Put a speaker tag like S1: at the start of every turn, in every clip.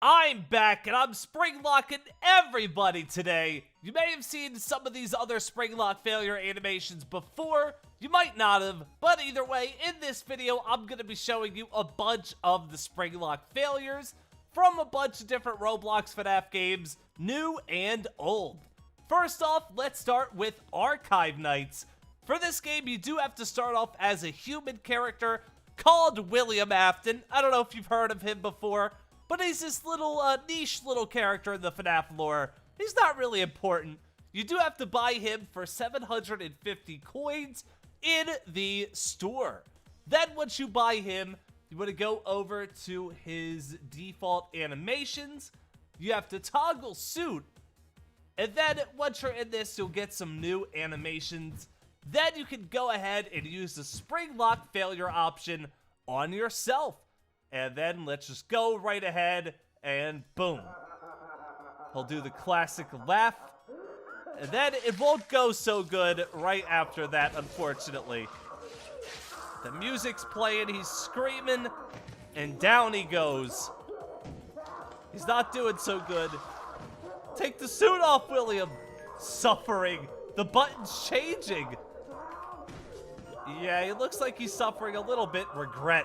S1: I'm back, and I'm Springlocking everybody today. You may have seen some of these other Springlock Failure animations before, you might not have, but either way, in this video, I'm going to be showing you a bunch of the Springlock Failures from a bunch of different Roblox FNAF games, new and old. First off, let's start with Archive Nights. For this game, you do have to start off as a human character called William Afton. I don't know if you've heard of him before, but he's this little niche little character in the FNAF lore. He's not really important. You do have to buy him for 750 coins in the store. Then once you buy him, you want to go over to his default animations. You have to toggle suit. And then once you're in this, you'll get some new animations. Then you can go ahead and use the Springlock Failure option on yourself. And then let's just go right ahead and boom. He'll do the classic laugh. And then it won't go so good right after that, unfortunately. The music's playing, he's screaming, and down he goes. He's not doing so good. Take the suit off, William. Suffering. The button's changing. Yeah, he looks like he's suffering a little bit regret.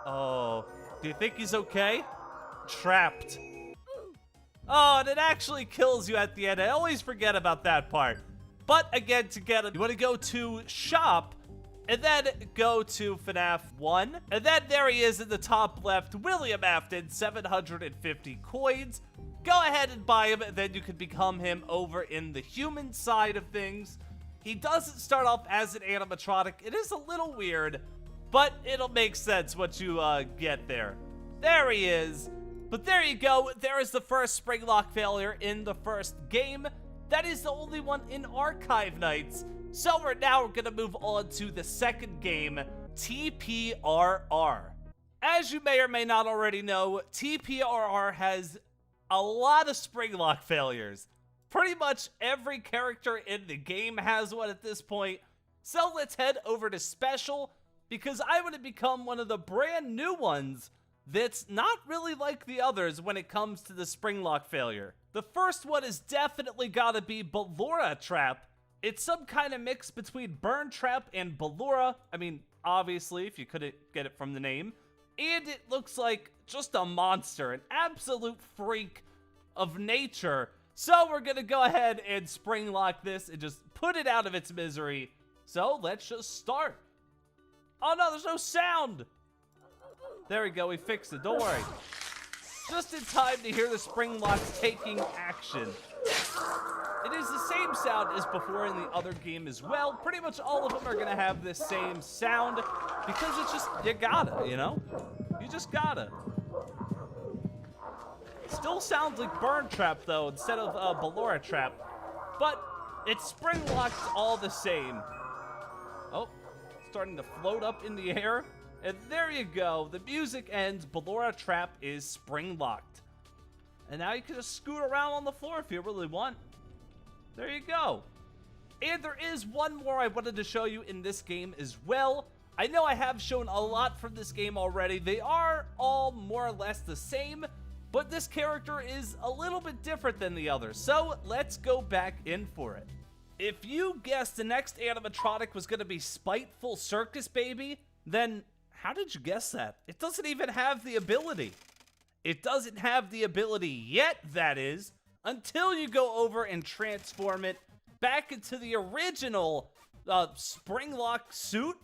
S1: Oh, do you think he's okay? Trapped. Oh, and it actually kills you at the end. I always forget about that part. But again, to get it, you want to go to shop, and then go to FNAF 1. And then there he is in the top left, William Afton, 750 coins. Go ahead and buy him, and then you can become him over in the human side of things. He doesn't start off as an animatronic. It is a little weird, but it'll make sense once you get there. There he is. But there you go. There is the first Springlock Failure in the first game. That is the only one in Archive Nights. So we're now going to move on to the second game, TPRR. As you may or may not already know, TPRR has a lot of Springlock Failures. Pretty much every character in the game has one at this point. So let's head over to Special, because I want to become one of the brand new ones that's not really like the others when it comes to the Springlock Failure. The first one is definitely gotta be Ballora Trap. It's some kind of mix between Burn Trap and Ballora. I mean, obviously, if you couldn't get it from the name. And it looks like just a monster, an absolute freak of nature. So we're gonna go ahead and Springlock this and just put it out of its misery. So let's just start. Oh no, there's no sound! There we go, we fixed it, don't worry. Just in time to hear the Springlocks taking action. It is the same sound as before in the other game as well. Pretty much all of them are gonna have the same sound, because it's just, you gotta, you know? You just gotta. Still sounds like Burn Trap though, instead of Ballora Trap. But it's Springlocked all the same. Oh, starting to float up in the air. And there you go, the music ends, Ballora Trap is Springlocked. And now you can just scoot around on the floor if you really want. There you go. And there is one more I wanted to show you in this game as well. I know I have shown a lot from this game already. They are all more or less the same, but this character is a little bit different than the others. So let's go back in for it. If you guessed the next animatronic was going to be Spiteful Circus Baby, then how did you guess that? It doesn't even have the ability. It doesn't have the ability yet, that is, until you go over and transform it back into the original Springlock suit.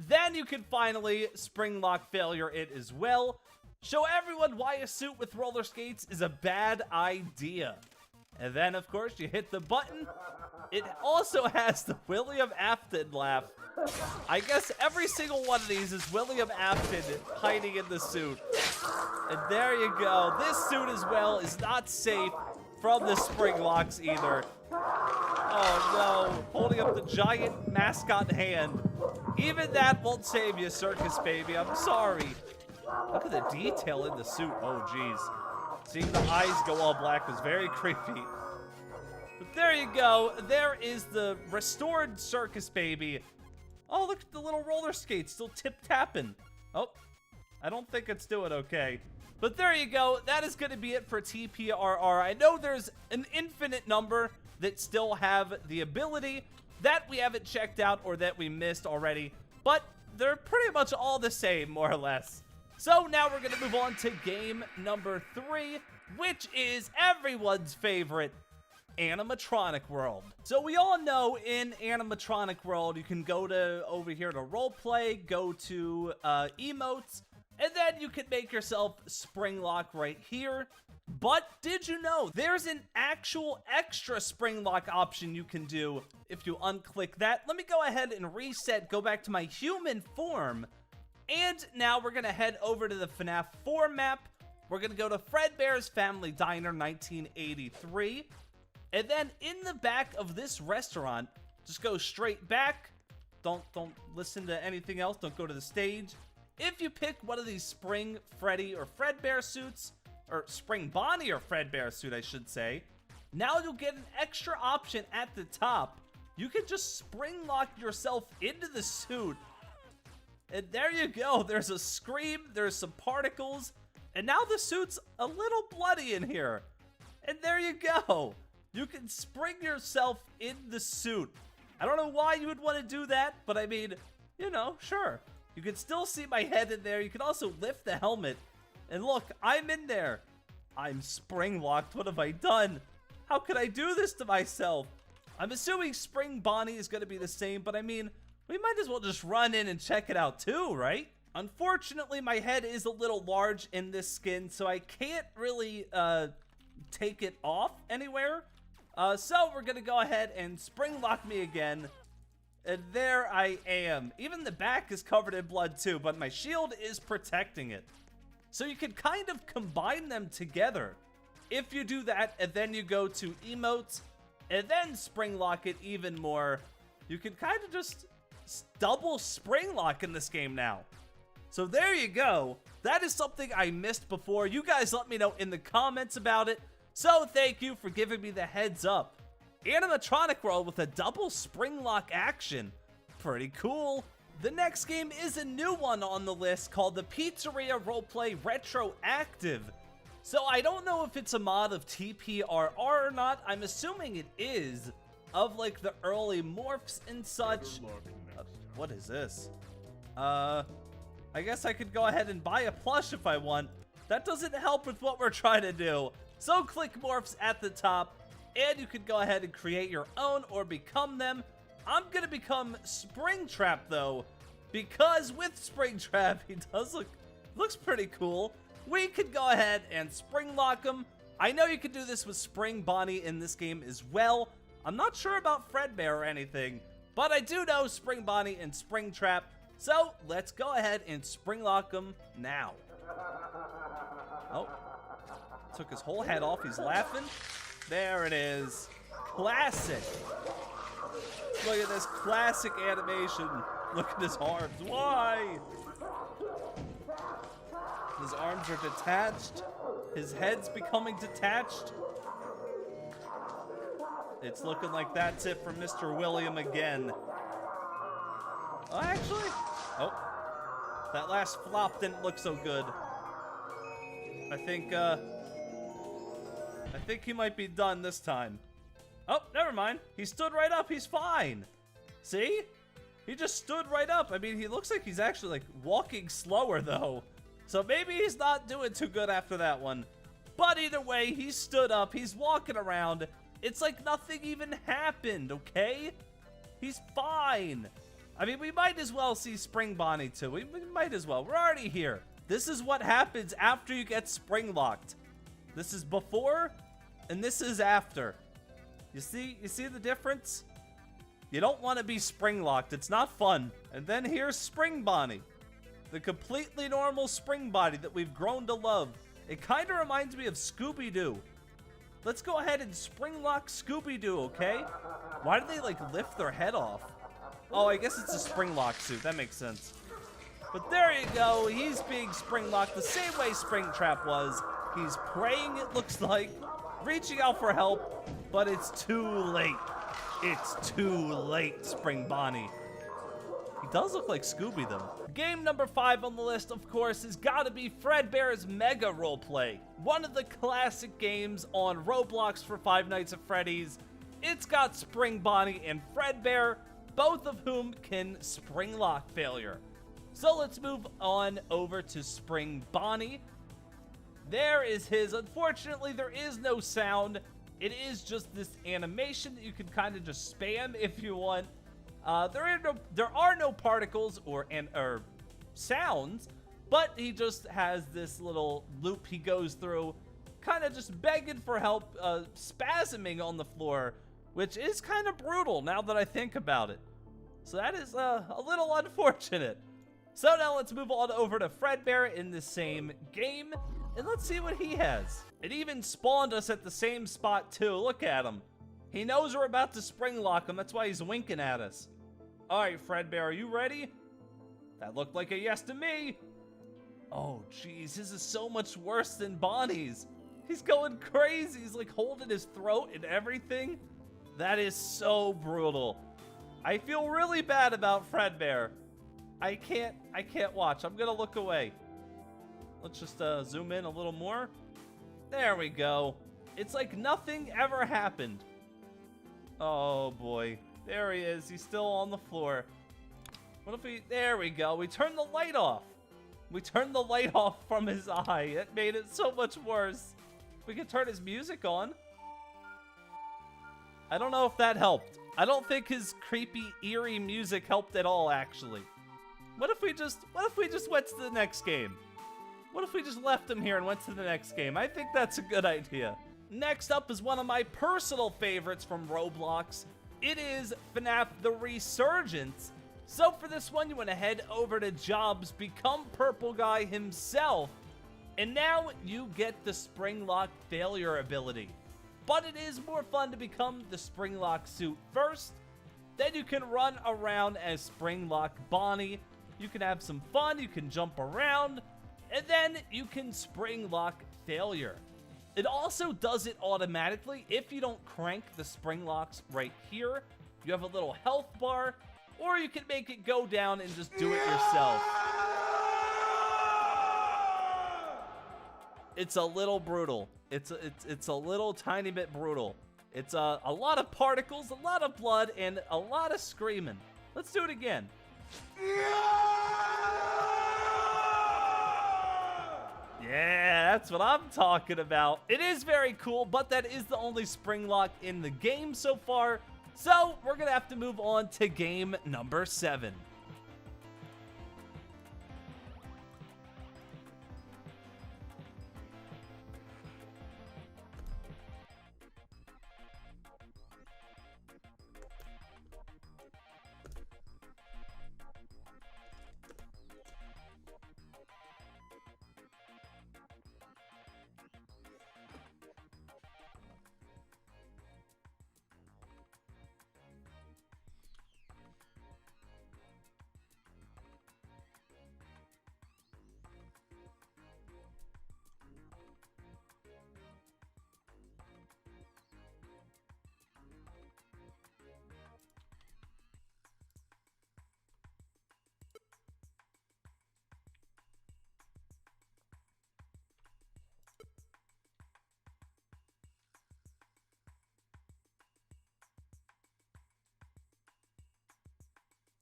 S1: Then you can finally Springlock Failure it as well. Show everyone why a suit with roller skates is a bad idea. And then, of course, you hit the button. It also has the William Afton laugh. I guess every single one of these is William Afton hiding in the suit. And there you go. This suit as well is not safe from the Springlocks either. Oh no, holding up the giant mascot hand. Even that won't save you, Circus Baby. I'm sorry. Look at the detail in the suit. Oh geez. Seeing the eyes go all black was very creepy. But there you go. There is the restored Circus Baby. Oh, look at the little roller skates still tip-tapping. Oh, I don't think it's doing okay. But there you go. That is going to be it for TPRR. I know there's an infinite number that still have the ability that we haven't checked out or that we missed already, but they're pretty much all the same, more or less. So now we're going to move on to game number 3, which is everyone's favorite, animatronic world. So we all know in animatronic world, you can go to over here to roleplay, go to emotes, and then you can make yourself Springlock right here. But did you know there's an actual extra Springlock option you can do if you unclick that? Let me go ahead and reset, go back to my human form. And now we're gonna head over to the FNAF 4 map. We're gonna go to Fredbear's Family Diner 1983. And then in the back of this restaurant, just go straight back. Don't listen to anything else. Don't go to the stage. If you pick one of these Spring Freddy or Fredbear suits, or Spring Bonnie or Fredbear suit, I should say, now you'll get an extra option at the top. You can just spring lock yourself into the suit. And there you go. There's a scream, there's some particles, and now the suit's a little bloody in here. And there you go. You can spring yourself in the suit. I don't know why you would want to do that, but I mean, you know, sure. You can still see my head in there. You can also lift the helmet. And look, I'm in there. I'm spring locked. What have I done? How could I do this to myself? I'm assuming Spring Bonnie is going to be the same, but I mean, we might as well just run in and check it out too, right? Unfortunately, my head is a little large in this skin, so I can't really take it off anywhere. So we're going to go ahead and spring lock me again. And there I am. Even the back is covered in blood too, but my shield is protecting it. So you can kind of combine them together. If you do that, and then you go to emotes, and then spring lock it even more, you can kind of just double spring lock in this game now. So there you go. That is something I missed before. You guys let me know in the comments about it. So thank you for giving me the heads up. Animatronic world with a double spring lock action. Pretty cool. The next game is a new one on the list called the Pizzeria Roleplay Retroactive. So I don't know if it's a mod of TPRR or not. I'm assuming it is, of like the early morphs and such. What is this? I guess I could go ahead and buy a plush if I want. That doesn't help with what we're trying to do. So click morphs at the top, and you can go ahead and create your own or become them. I'm gonna become Springtrap though, because with Springtrap, he does looks pretty cool. We could go ahead and spring lock him. I know you can do this with Spring Bonnie in this game as well. I'm not sure about Fredbear or anything, but I do know Spring Bonnie and Springtrap. So let's go ahead and spring lock him now. Oh, took his whole head off. He's laughing. There it is. Classic. Look at this classic animation. Look at his arms. Why? His arms are detached. His head's becoming detached. It's looking like that's it for Mr. William again. Oh, actually, that last flop didn't look so good. I think he might be done this time. Oh, never mind. He stood right up. He's fine. See? He just stood right up. I mean, he looks like he's actually like walking slower though. So maybe he's not doing too good after that one. But either way, he stood up. He's walking around. It's like nothing even happened, okay? He's fine. I mean, we might as well see Spring Bonnie too. We might as well. We're already here. This is what happens after you get spring locked. This is before, and this is after. You see the difference? You don't want to be spring locked. It's not fun. And then here's Spring Bonnie, the completely normal Spring Bonnie that we've grown to love. It kind of reminds me of Scooby-Doo. Let's go ahead and spring lock Scooby-Doo, okay? Why do they like lift their head off? Oh, I guess it's a spring lock suit. That makes sense. But there you go. He's being spring locked the same way Springtrap was. He's praying, it looks like, reaching out for help, but it's too late. It's too late, Spring Bonnie. He He does look like Scooby, though. Game number 5 on the list, of course, has got to be Fredbear's Mega Roleplay. One of the classic games on Roblox for Five Nights at Freddy's. It's got Spring Bonnie and Fredbear, both of whom can Springlock Failure. So let's move on over to Spring Bonnie. There is his. Unfortunately, there is no sound. It is just this animation that you can kind of just spam if you want. There are no particles or sounds, but he just has this little loop he goes through, kind of just begging for help, spasming on the floor, which is kind of brutal now that I think about it. So that is a little unfortunate. So now let's move on over to Fredbear in the same game, and let's see what he has. It even spawned us at the same spot too. Look at him. He knows we're about to spring lock him. That's why he's winking at us. All right, Fredbear, are you ready? That looked like a yes to me. Oh, geez, his is so much worse than Bonnie's. He's going crazy. He's like holding his throat and everything. That is so brutal. I feel really bad about Fredbear. I can't watch. I'm gonna look away. Let's just zoom in a little more. There we go. It's like nothing ever happened. Oh boy. There he is. He's still on the floor. What if we... There we go. We turned the light off. We turned the light off from his eye. It made it so much worse. We could turn his music on. I don't know if that helped. I don't think his creepy, eerie music helped at all, actually. What if we just went to the next game? What if we just left him here and went to the next game? I think that's a good idea. Next up is one of my personal favorites from Roblox. It is FNAF the Resurgence. So for this one, you want to head over to Jobs, become Purple Guy himself, and now you get the Springlock Failure ability. But it is more fun to become the Springlock suit first. Then you can run around as Springlock Bonnie. You can have some fun, you can jump around, and then you can Springlock Failure. It also does it automatically if you don't crank the spring locks right here. You have a little health bar, or you can make it go down and just do it yourself. It's a little brutal. It's a little tiny bit brutal. It's a lot of particles, a lot of blood, and a lot of screaming. Let's do it again. Yeah, that's what I'm talking about. It is very cool, but that is the only Springlock in the game so far. So we're gonna have to move on to game number 7.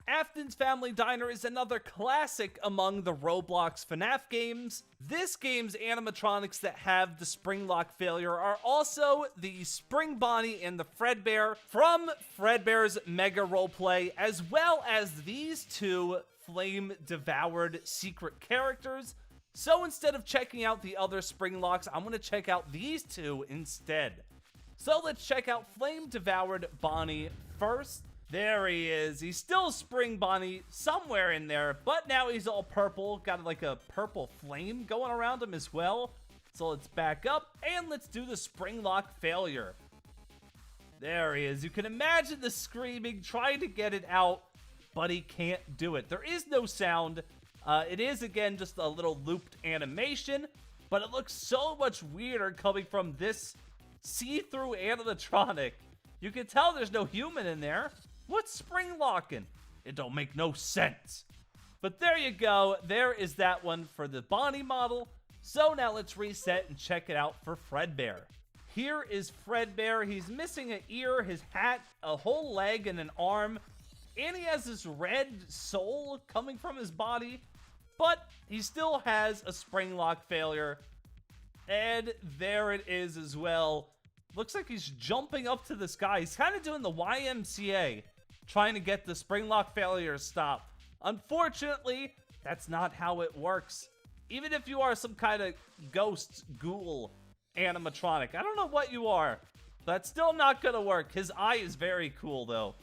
S1: Aftons Family Diner is another classic among the Roblox FNAF games. This game's animatronics that have the Springlock Failure are also the Spring Bonnie and the Fredbear from Fredbear's Mega Roleplay, as well as these two flame-devoured secret characters. So instead of checking out the other Springlocks, I'm going to check out these two instead. So let's check out flame-devoured Bonnie first. There he is. He's still Spring Bonnie somewhere in there, but now he's all purple. Got like a purple flame going around him as well. So let's back up and let's do the Springlock Failure. There he is. You can imagine the screaming, trying to get it out, but he can't do it. There is no sound. It is, again, just a little looped animation, but it looks so much weirder coming from this see-through animatronic. You can tell there's no human in there. What's spring locking? It don't make no sense. But there you go. There is that one for the Bonnie model. So now let's reset and check it out for Fredbear. Here is Fredbear. He's missing an ear, his hat, a whole leg, and an arm. And he has this red soul coming from his body. But he still has a Springlock failure. And there it is as well. Looks like he's jumping up to the sky. He's kind of doing the YMCA, trying to get the Springlock failure to stop. Unfortunately, that's not how it works. Even if you are some kind of ghost ghoul animatronic, I don't know what you are, that's still not gonna work. His eye is very cool though.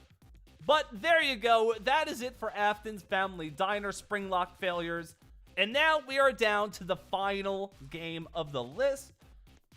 S1: But there you go. That is it for Aftons Family Diner Springlock Failures. And now we are down to the final game of the list.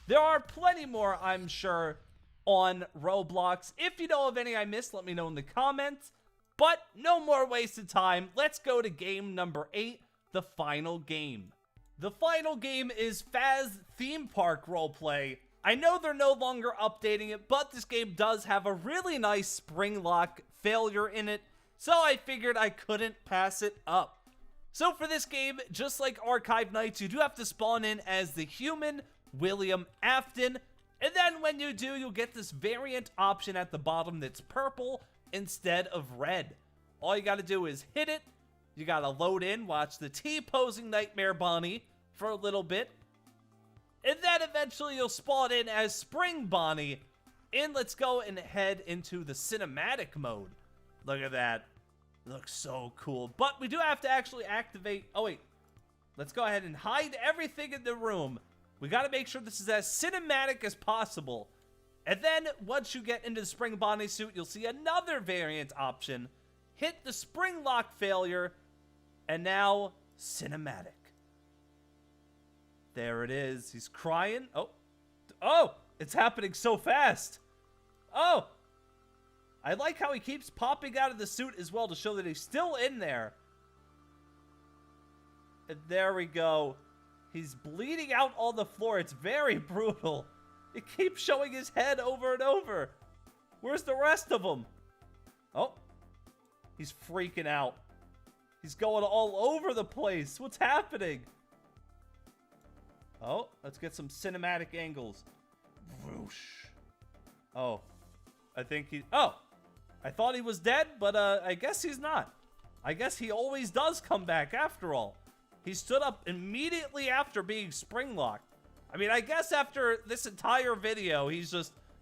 S1: There are plenty more, I'm sure, on Roblox. If you know of any I missed, let me know in the comments. But no more wasted time. Let's go to game number 8, the final game. The final game is FNAF Theme Park Roleplay. I know they're no longer updating it, but this game does have a really nice Springlock failure in it, so I figured I couldn't pass it up. So for this game, just like Archive Nights, you do have to spawn in as the human William Afton, and then when you do, you'll get this variant option at the bottom that's purple instead of red. All you gotta do is hit it, you gotta load in, watch the T-posing Nightmare Bonnie for a little bit, and then eventually you'll spawn in as Spring Bonnie, and let's go and head into the cinematic mode. Look at that. Looks so cool. But we do have to actually activate... Oh, wait. Let's go ahead and hide everything in the room. We got to make sure this is as cinematic as possible. And then, once you get into the Spring Bonnie suit, you'll see another variant option. Hit the Springlock failure. And now, cinematic. There it is. He's crying. Oh. Oh! It's happening so fast. Oh! I like how he keeps popping out of the suit as well to show that he's still in there. And there we go. He's bleeding out on the floor. It's very brutal. It keeps showing his head over and over. Where's the rest of him? Oh. He's freaking out. He's going all over the place. What's happening? Oh, let's get some cinematic angles. Whoosh. Oh. I think he... Oh! I thought he was dead, but I guess he's not. I guess he always does come back after all. He stood up immediately after being Springlocked. I mean, I guess after this entire video, he's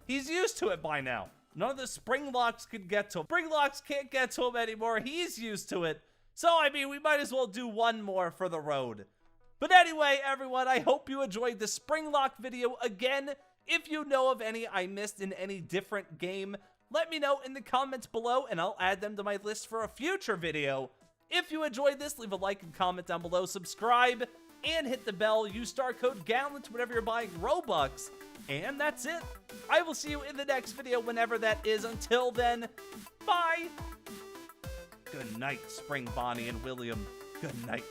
S1: used to it by now. None of the Springlocks can get to him. Springlocks can't get to him anymore. He's used to it. So, I mean, we might as well do one more for the road. But anyway, everyone, I hope you enjoyed the Springlock video. Again, if you know of any I missed in any different game, let me know in the comments below, and I'll add them to my list for a future video. If you enjoyed this, leave a like and comment down below, subscribe, and hit the bell. Use star code Gallant whenever you're buying Robux. And that's it. I will see you in the next video whenever that is. Until then, bye! Good night, Spring Bonnie and William. Good night.